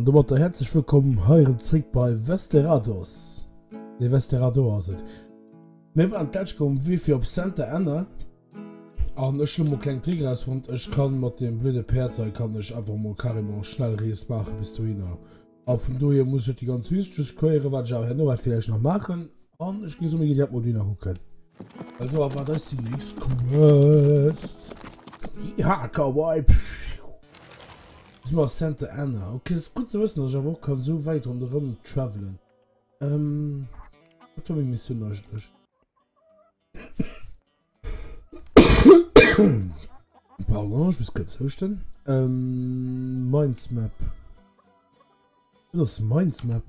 Und du machst herzlich willkommen hier zurück bei Westerados. Ne, Westerado also. Wir waren gleich gekommen, wie viel Center ändern. Und ich habe einen kleinen Trick rausgefunden. Ich kann mit dem blöden Perter kann ich einfach mal Karimon schnell Reis machen bis zu Ihnen. Auf dem Duo muss ich die ganze Wüste queren, was ich auch noch vielleicht noch machen. Und ich gehe so mit dem Modul gucken. Also, aber das ist die nächste Quest. Ja, Cowboy. Das war Center Anna. Okay, das ist gut zu wissen, dass ich auch kann so weit rundherum travelen. Was war die Mission eigentlich? Pardon, ich muss kurz zustimmen. Mindsmap. Das ist Mindsmap.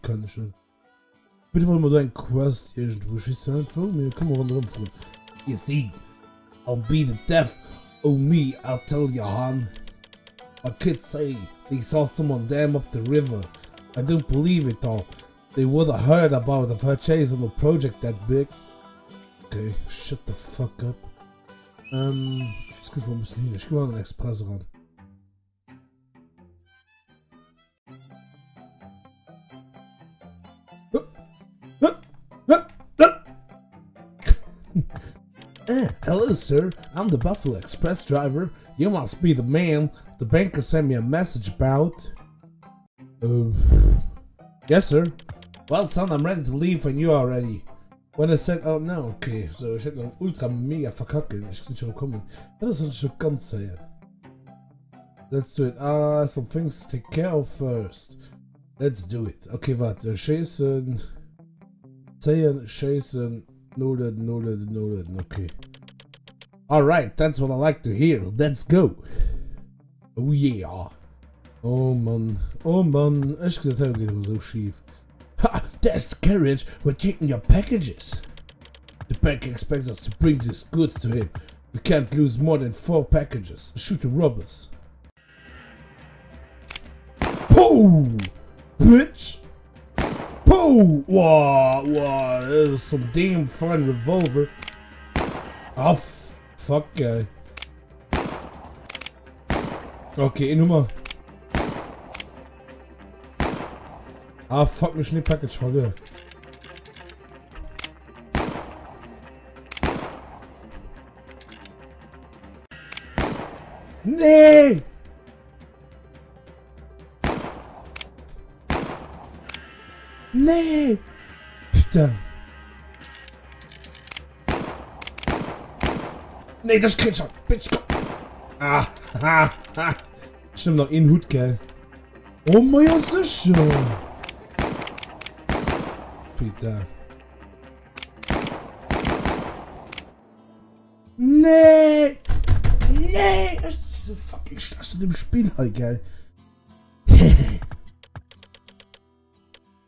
Kann ich schon. Bitte wollen wir deinen Quest irgendwo. Ich weiß nicht, wo wir kommen rundherum vor. You see, I'll be the death of me, I'll tell you, hon. My kids say they saw someone dam up the river. I don't believe it though. They would have heard about if I chased on a project that big. Okay, shut the fuck up. Ich weiß nicht, wo wir müssen hin. Ich gehe mal an den Express ran. Hello, sir. I'm the Buffalo Express driver. You must be the man the banker sent me a message about. Yes, sir. Well, son, I'm ready to leave when you are ready. When I said, oh no, okay, so ich hätte noch ultra mega verkacken. Ich bin schon gekommen. Das ist schon ganz sehr. Let's do it. Some things to take care of first. Let's do it. Okay, warte. Chasen. Zählen, chasen. Noted. Okay. Alright, that's what I like to hear. Let's go. Oh yeah. Oh man. Ich gesagt, das geht so schief. Ha! There's the carriage. We're taking your packages. The bank expects us to bring these goods to him. We can't lose more than 4 packages. Shoot the robbers. Pooh! Bitch! Pooh! Wow, that is some damn fine revolver. Oh, fuck, guy. Okay, Nummer. Ah, fuck, mir schnell Package verloren. Nee! Nee! Putain. Nee, das kriegt schon. Bitch, komm. Ah, ha, ha. Stimmt noch in Hut, gell? Oh mein Gott, sicher. Peter. Nee! Nee! Das ist so fucking schlecht in dem Spiel halt, gell?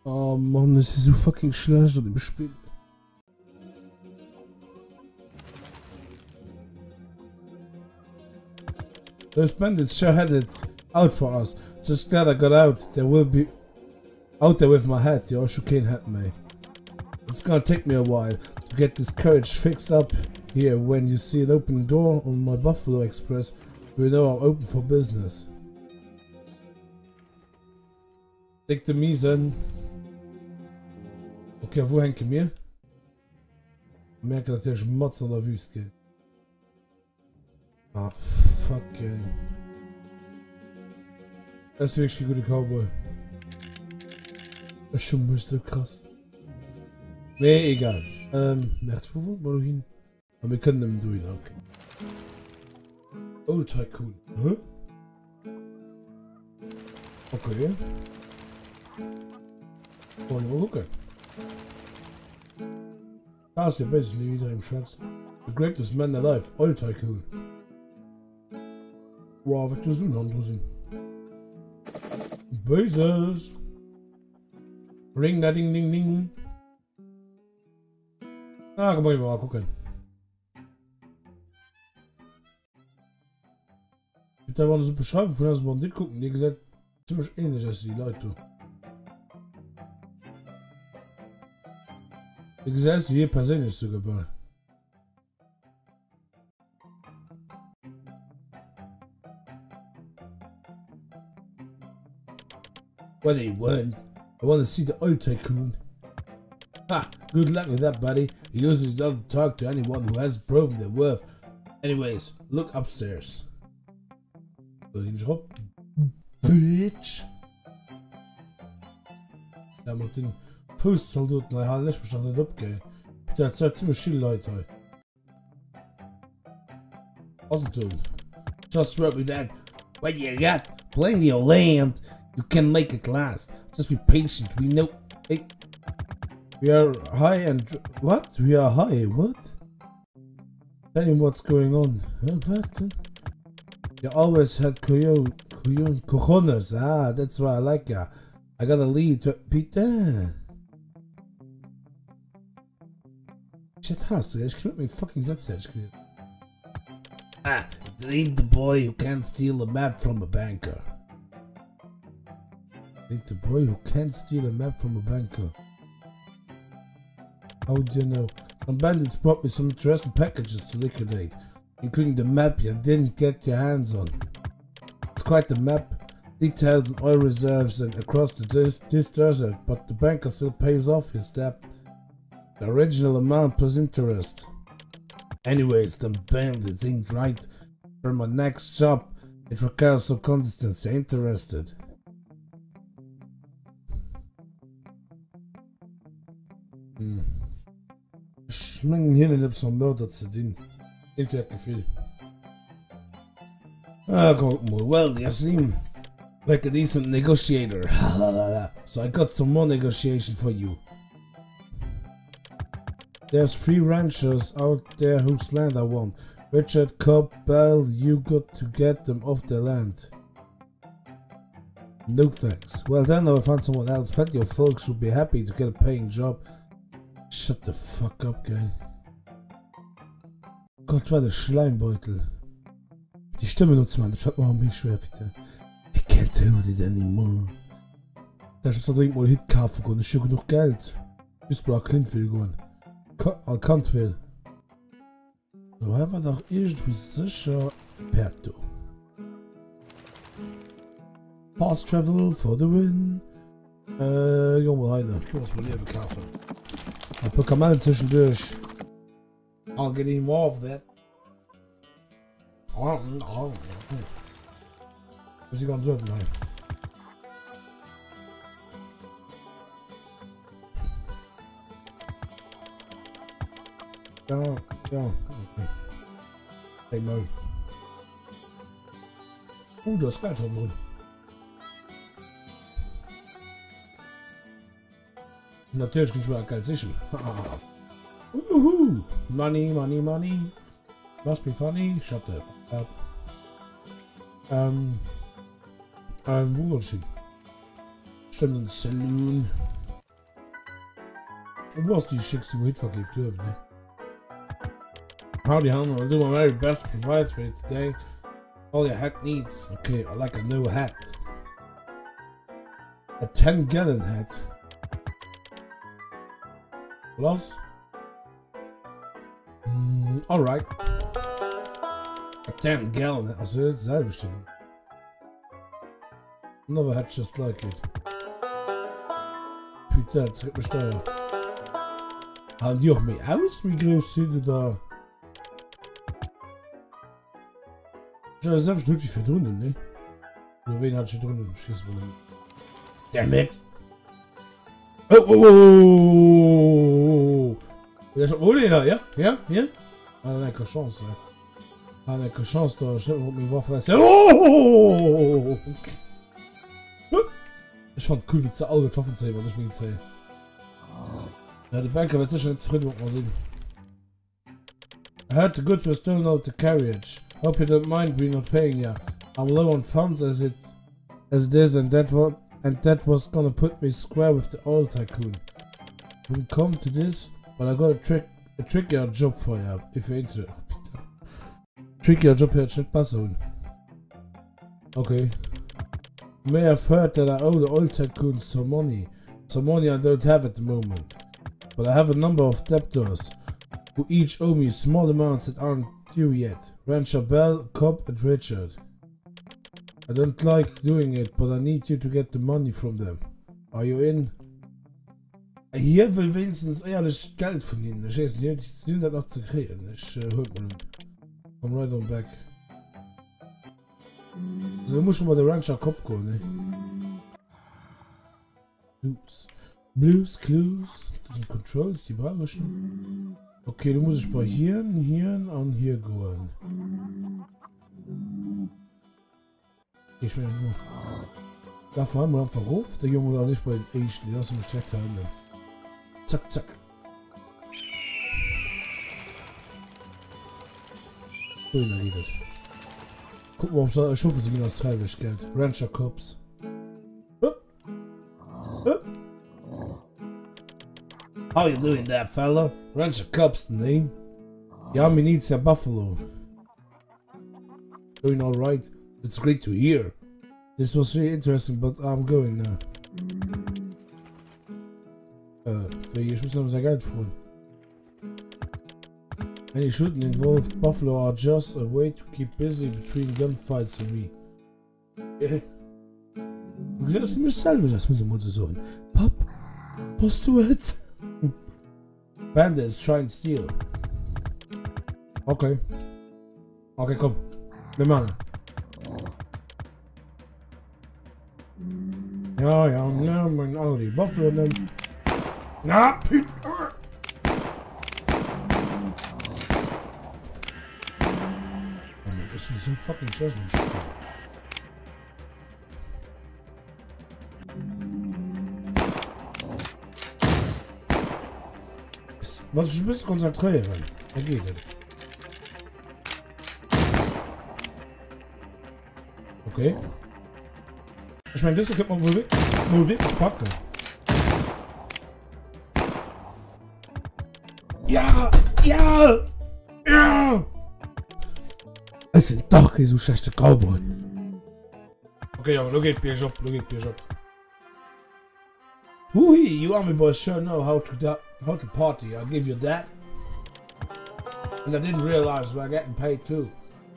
Oh Mann, das ist so fucking schlecht in dem Spiel. Those bandits sure had it out for us. Just glad I got out. They will be out there with my hat. You also can't help me. It's gonna take me a while to get this carriage fixed up here. When you see an open door on my Buffalo Express, we know I'm open for business. Leg the Miesen. Okay, wo hängt mir? Ich merke, dass hier Schmatz an der Wüste geht. Ah, fuck, ey. Das ist wirklich ein guter Cowboy. Das ist schon nicht so krass. Nee, egal. Merkt, wo wollen wir hin? Aber wir können dem durch, okay. Oh, Tycoon. Hä? Okay. Wollen wir gucken. Da ist ja basically wieder im Schatz. The greatest man alive, Old Tycoon. Wow, was du so sind. Böses. Ring da ding ding ding. Ah, kann man mal gucken. Da war eine super Beschreibung von das Bandit gucken. Die gesagt, ziemlich ähnlich als die Leute. Die gesagt, hier persönlich sogar bei. What do you want? I want to see the oil tycoon. Ha! Good luck with that, buddy. He usually doesn't talk to anyone who has proven their worth. Anyways, look upstairs. Bitch! Ja, mit den Postsoldaten, ich habe nicht nicht abgehen. Der Zeit ziemlich viele Leute. Was tun? Just work with that. When you got plenty of land, you can make it last. Just be patient. We know. Hey, we are high and what? We are high. What? Tell him what's going on. What? You always had cojones. Ah, that's why I like ya. I got a lead to Peter. Shit, hast du? Ich krieg mir fucking Sätze geschrieben. Ah, it ain't the boy who can't steal a map from a banker. Ain't the boy who can't steal a map from a banker. How do you know? Some bandits brought me some interesting packages to liquidate, including the map you didn't get your hands on. It's quite the map, detailed on oil reserves and across this desert, but the banker still pays off his debt. The original amount plus interest. Anyways, the bandits ain't right. For my next job, it requires some consistency. Interested? Ich meine hier nicht so Mörder zu dienen. Irgendwie hat Gefühl. Ah, guck mal. Well, you seem like a decent negotiator. So I got some more negotiation for you. There's 3 ranchers out there whose land I want. Richard, Cobb, Bell, you got to get them off their land. No thanks. Well then I will find someone else. Plenty of folks would be happy to get a paying job. Shut the fuck up, guy. Gott, war der Schleimbeutel. Die Stimme nutzt man, das hat mir mich schwer, bitte. I can't hold it anymore. Da ist dringend mal Hit kaufen und ich habe genug Geld. Bis bei Clint will gehen. Alkant will. So haben wir doch irgendwie sicher Perto. Fast travel for the win. Gehen wir rein. Ich muss mal lieber kaufen. Ein paar Kamellen zwischendurch. I'll get him off that. Muss ich ganz offen sein. Ja, okay. Hey Mo. Du hast Geld am Mund. Natürlich kannst du auch Geld sichern. Money, money, money. Must be funny. Shut the fuck up. Wo wollte ich hin? Stimmt, ein Saloon. Und wo hast du die schickste Hit vergeben dürfen, ne? Howdy, Hannah. I'll do my very best to provide for you today. All your hat needs. Okay, I like a new hat. A 10-gallon hat. What else? Alright. A 10-gallon hat. Also, das ist selbe Stimme. Another hat just like it. Putain, das gibt mir Steuer. Haben die auch mehr aus, wie groß sind da? Ich habe selbst nicht viel drinnen, ne? Nur wen hat sie drinnen? Schieß mal. Damn it! Oh! Der ist ohne da, ja? Ja? Ja? Ah, dann keine Chance, ne? Ah, dann keine Chance, da steht mit mir Waffe. Oh! Ich fand cool, wie zu Auge getroffen zu haben, was ich mir erzähle. Ja, der Banker wird sicher nicht zufrieden, mal sehen. I heard the goods were still out the carriage. Hope you don't mind me not paying ya. I'm low on funds as it is, and that was gonna put me square with the oil tycoon. Wouldn't come to this, but I got a trickier job for ya if you're into it. Trickier job here, shit pass on. Okay. You may have heard that I owe the oil tycoon some money. Some money I don't have at the moment. But I have a number of debtors who each owe me small amounts that aren't due yet. Rancher Bell, Cobb and Richard. I don't like doing it, but I need you to get the money from them. Are you in? Hier will wenigstens ehrlich Geld von ihnen. Ich weiß nicht, ich sind das auch zu kriegen. Ich hol mal. Komm right on back. So, du musst schon mal den Rancher Kopf gehen, ne? Blues, Clues. Das sind Controls, die brauche ich nicht. Okay, du musst bei hier und hier gehen. Ich will nur. Da fahren wir einfach rauf. Der Junge war nicht bei den Echten. Lass uns direkt handeln. Zack, zack. So, da geht es. Gucken wir, ob es schaffen sie gehen aus Treibisch Geld. Rancher Cops. How you doing there, fella? Rancher Cops, the name. The army needs a buffalo. Doing alright. It's great to hear. This was really interesting, but I'm going now. Ich muss noch sein Geld freuen. Any shooting involved buffalo are just a way to keep busy between gunfights for me. Du siehst mich selber, das muss ich mal so sagen. Pop, was du jetzt? Bandits try and steal. Okay. Okay, komm. Wir machen. Ja, mein Audi. Buffalo nehmen. Na, Pete. Das ist so fucking scheiße. Was ich ein bisschen konzentrieren. Da geht es. Okay. Ich meine, das könnte man wohl wirklich packen. Ja! Es sind doch keine so schlechte Cowboy. Okay, aber look at Job. Hui, you army boys sure know how to party, I'll give you that. And I didn't realize we're getting paid too.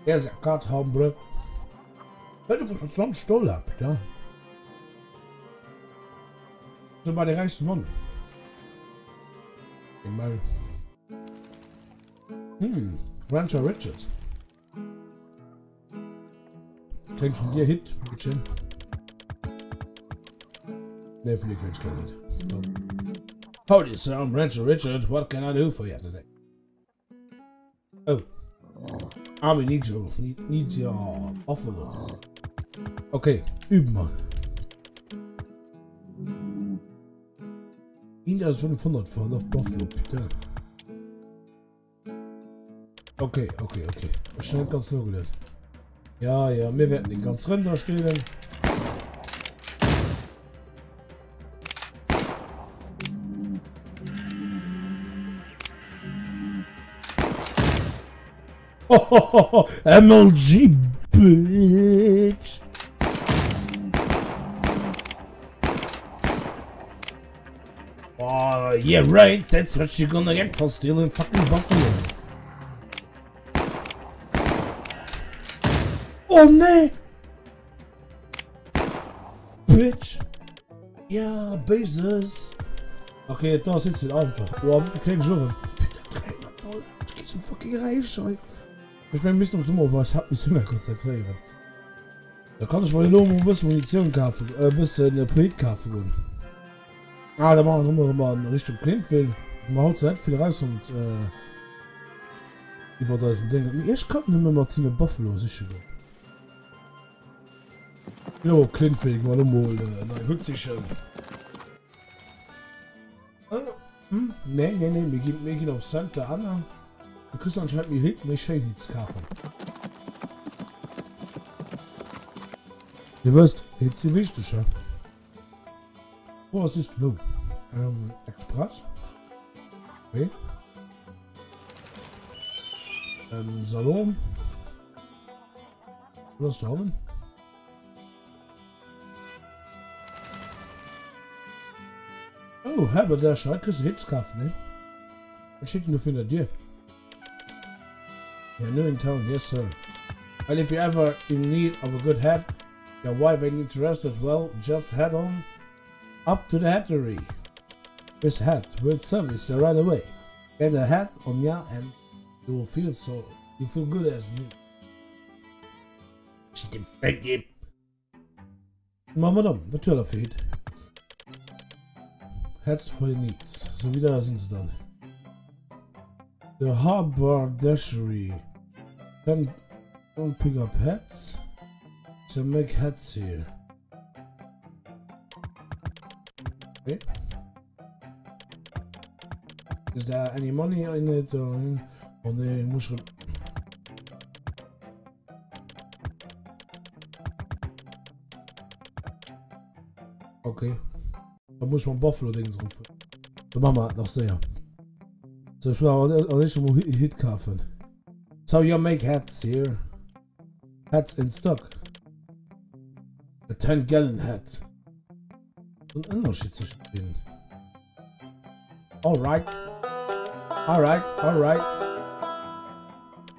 Here's a cut, hombre. Wenn du von uns sonst Stoll ab, ja? So bei der reichsten Mann. Ich meine. Rancher Richards. Kennst du dir Hit, Mädchen? Ne, für die kennst du nicht. Howdy, sir, I'm Rancher Richard. What can I do for you today? Oh. Army needs your buffalo. Okay, üben wir. Ihn das 500 fahren auf Buffalo, bitte. Okay. Schnell ganz nur gelernt. Ja, wir werden den ganz Rinder stehlen. MLG, bitch! Oh, yeah, right, that's what you're gonna get for stealing fucking buffalo. Oh, ne! Bitch! Ja, Bases! Okay, da sitzt es einfach. Oh, wie viel kriegen Jurren? Bitte $300. Ich geh so fucking reich, Alter. Ich bin ein bisschen im Sommer, aber ich hab mich immer konzentrieren. Da kann ich mal nur ein bisschen Munition kaufen, ein bisschen Poet kaufen. Da machen wir mal in Richtung Clintwil. Man haut so nicht viel raus und über da ist ein Ding. Ich kann nicht mehr Martine Buffalo sicher. Jo, Clintwil, mal nein, hüt sich schon. Nee, wir gehen auf Santa Anna. Du kriegst anscheinend mir Hit, mir Shades kaufen. Ihr wisst, Hit sie wichtig, ja? Oh, was ist wo? Express? Okay. Salon? Was da haben? Oh, Herbert, der Schreck kriegst du Hits kaufen, ne? Was steht nur für dir? Yeah, new in town, yes sir. And if you're ever in need of a good hat, Your wife ain't interested? Well, just head on up to the hattery. This hat will service you right away. Get a hat on ya and you will feel good as new. She did fake. Machen wir dann, natürlich fehlt. Hats for your needs. So wieder sind sie dann. The haberdashery can pick up hats to make hats here. Okay. Is there any money in it? Oh nee, muss schon. Okay. Da muss man Buffalo-Dings rufen. Da machen wir noch sehr. So, ich will auch nicht mal Hit kaufen. So, you make hats here. Hats in stock. A 10-gallon hat. Ein Unterschied zwischen denen. Alright. Alright.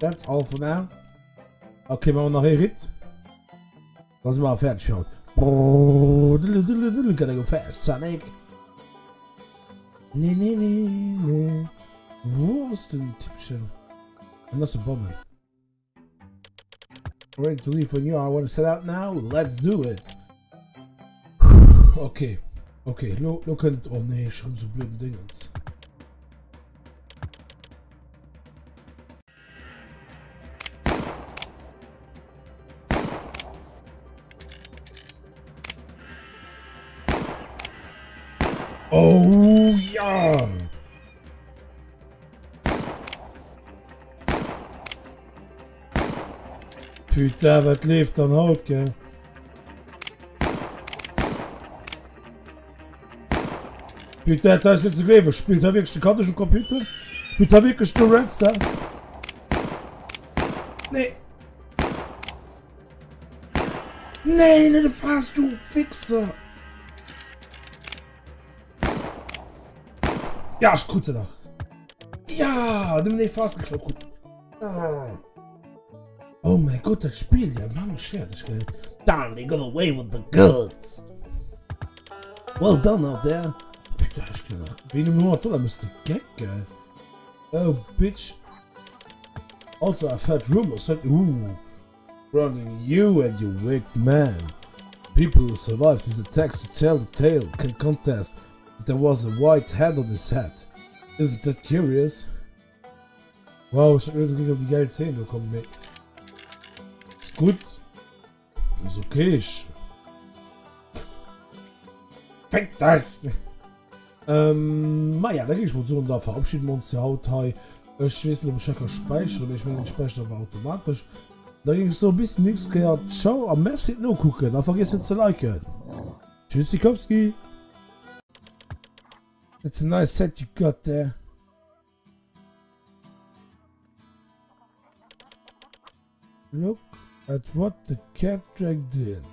That's all for now. Okay, machen wir noch einen Hit. Lass mal fertig schauen. Oh, gotta go fast, Sonic. Nee. Wo ist denn Tippchen? And that's a bummer. Ready to leave when you are. I want to set out now. Let's do it. Okay. Lo könnt. Oh nee, schon so blöden Dingens. Oh ja! Putain, was leeft dan ook, hè? Putain, da ist jetzt ein Lever. Spielt er wirklich die Karte schon Computer? Spielt er wirklich die Reds da? Nee! Nee, nicht fast, du Wichser! Ja, ist gut noch. Ja, nimm den fast geklappt. Oh mein Gott, das Spiel, ja, Mann, shit, das geil. Damn, they got away with the goods. Well done out there. Putain, ich kann noch. Wen im Monat, da müsste Gag, geil. Oh, bitch. Also, I've heard rumors that, running you and your wicked man. People who survived these attacks to tell the tale can contest. There was a white head on his hat. Isn't that curious? Wow, ich hab irgendwie auf die geile Szene bekommen, mate. Ist gut. Ist okay. Fick das! Naja, da gehe ich mal so und da verabschieden wir uns die Haut. Ich weiß nicht, ob ich kann speichern, ich meine, ich speichere aber automatisch. Da ging es so ein bisschen nichts gehört. Ciao, am merci noch gucken. Dann vergiss nicht zu liken. Tschüssikowski! It's a nice set you got there. Look at what the cat dragged in.